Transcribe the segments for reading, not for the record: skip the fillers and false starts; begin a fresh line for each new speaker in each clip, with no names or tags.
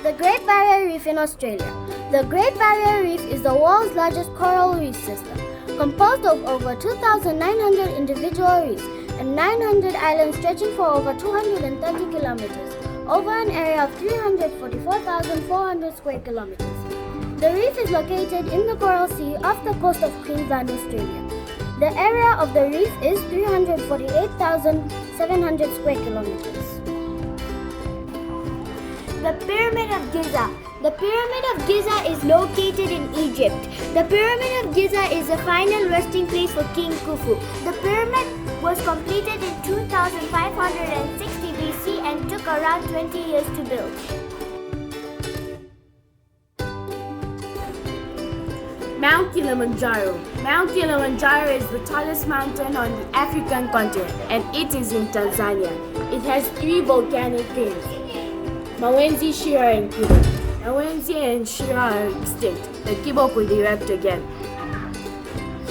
The Great Barrier Reef in Australia. The Great Barrier Reef is the world's largest coral reef system, composed of over 2,900 individual reefs and 900 islands stretching for over 230 kilometers, over an area of 344,400 square kilometers. The reef is located in the Coral Sea off the coast of Queensland, Australia. The area of the reef is 348,700 square kilometers. The Pyramid of Giza. The Pyramid of Giza is located in Egypt. The Pyramid of Giza is the final resting place for King Khufu. The pyramid was completed in 2560 BC and took around 20 years to build.
Mount Kilimanjaro. Mount Kilimanjaro is the tallest mountain on the African continent, and it is in Tanzania. It has 3 volcanic peaks, Mawenzi, Shira, and Kibo. Mawenzi and Shira are extinct, but Kibo could erect again.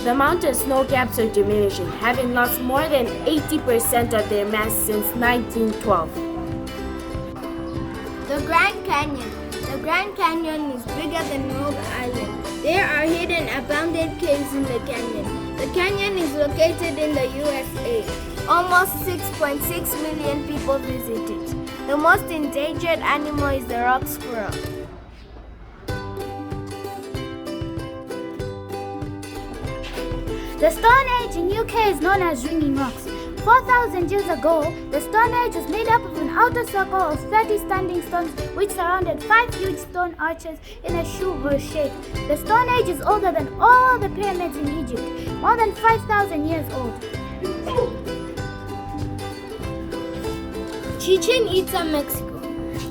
The mountain snow caps are diminishing, having lost more than 80% of their mass since 1912.
The Grand Canyon. The Grand Canyon is bigger than Rogue Island. There are hidden abandoned caves in the canyon. The canyon is located in the USA. Almost 6.6 million people visit it. The most endangered animal is the rock squirrel. The Stone Age in UK is known as Ringing Rocks. 4,000 years ago, the Stone Age was made up of an outer circle of 30 standing stones which surrounded 5 huge stone arches in a shoe shape. The Stone Age is older than all the pyramids in Egypt, more than 5,000 years old. Chichen Itza, Mexico.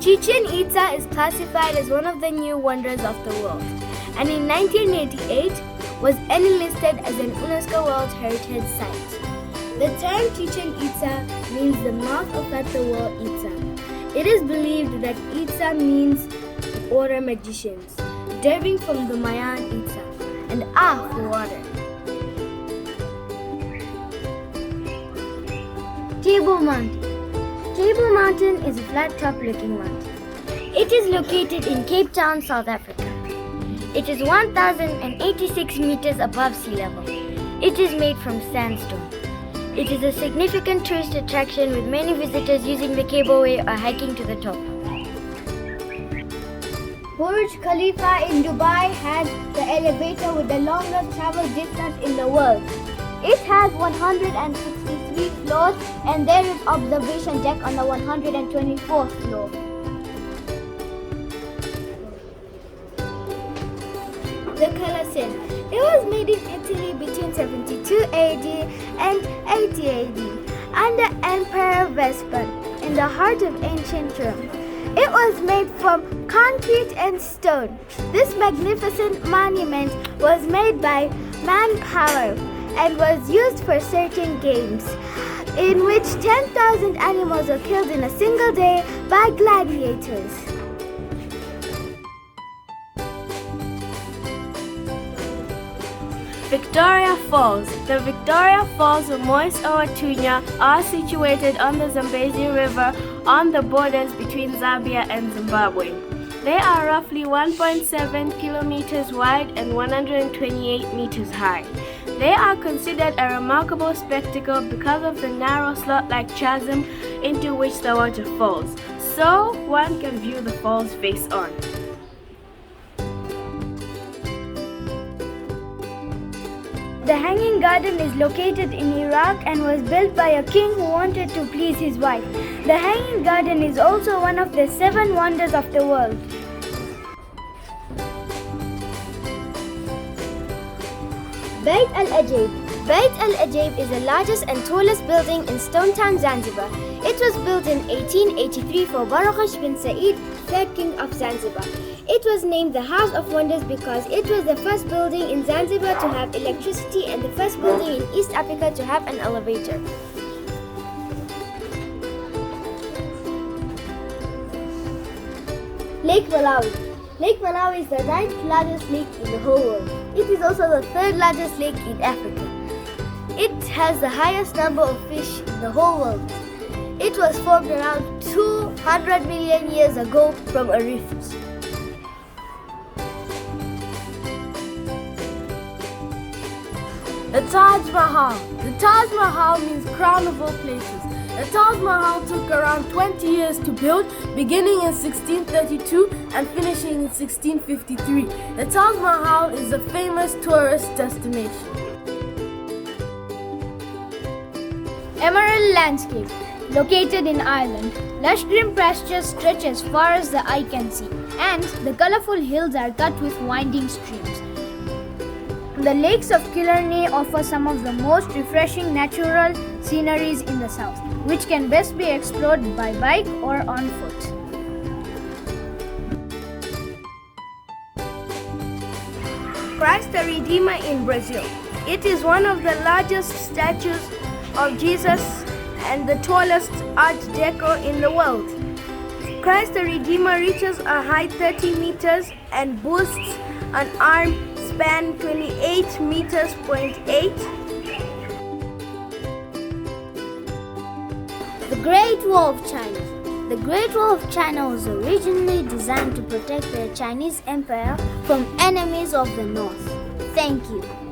Chichen Itza is classified as one of the new wonders of the world, and in 1988 was enlisted as an UNESCO World Heritage Site. The term Chichen Itza means the mouth of the wall Itza. It is believed that Itza means water magicians, deriving from the Mayan Itza, and for water. Table Mountain. Table Mountain is a flat-top looking mountain. It is located in Cape Town, South Africa. It is 1,086 meters above sea level. It is made from sandstone. It is a significant tourist attraction with many visitors using the cableway or hiking to the top. Burj Khalifa in Dubai has the elevator with the longest travel distance in the world. It has 163 floors and there is observation deck on the 124th floor. The Colosseum. It was made in Italy between 72 AD and 80 AD under Emperor Vespasian in the heart of ancient Rome. It was made from concrete and stone. This magnificent monument was made by manpower and was used for certain games, in which 10,000 animals were killed in a single day by gladiators.
Victoria Falls. The Victoria Falls of Moise-Oa-Tunya are situated on the Zambezi River on the borders between Zambia and Zimbabwe. They are roughly 1.7 kilometers wide and 128 meters high. They are considered a remarkable spectacle because of the narrow slot-like chasm into which the water falls, so one can view the falls face on.
The Hanging Garden is located in Iraq and was built by a king who wanted to please his wife. The Hanging Garden is also one of the 7 wonders of the world. Beit al-Ajaib. Beit al-Ajaib is the largest and tallest building in Stone Town, Zanzibar. It was built in 1883 for Barakash bin Said, 3rd King of Zanzibar. It was named the House of Wonders because it was the first building in Zanzibar to have electricity and the first building in East Africa to have an elevator. Lake Malawi. Lake Malawi is the 9th largest lake in the whole world. It is also the 3rd largest lake in Africa. It has the highest number of fish in the whole world. It was formed around 200 million years ago from a rift.
The Taj Mahal. The Taj Mahal means crown of all places. The Taj Mahal took around 20 years to build, beginning in 1632 and finishing in 1653. The Taj Mahal is a famous tourist destination.
Emerald Landscape. Located in Ireland, lush green pastures stretch as far as the eye can see, and the colorful hills are cut with winding streams. The lakes of Killarney offer some of the most refreshing natural sceneries in the south, which can best be explored by bike or on foot.
Christ the Redeemer in Brazil. It is one of the largest statues of Jesus and the tallest Art Deco in the world. Christ the Redeemer reaches a height 30 meters and boasts an arm span 28 meters.
The Great Wall of China. The Great Wall of China was originally designed to protect the Chinese Empire from enemies of the North. Thank you.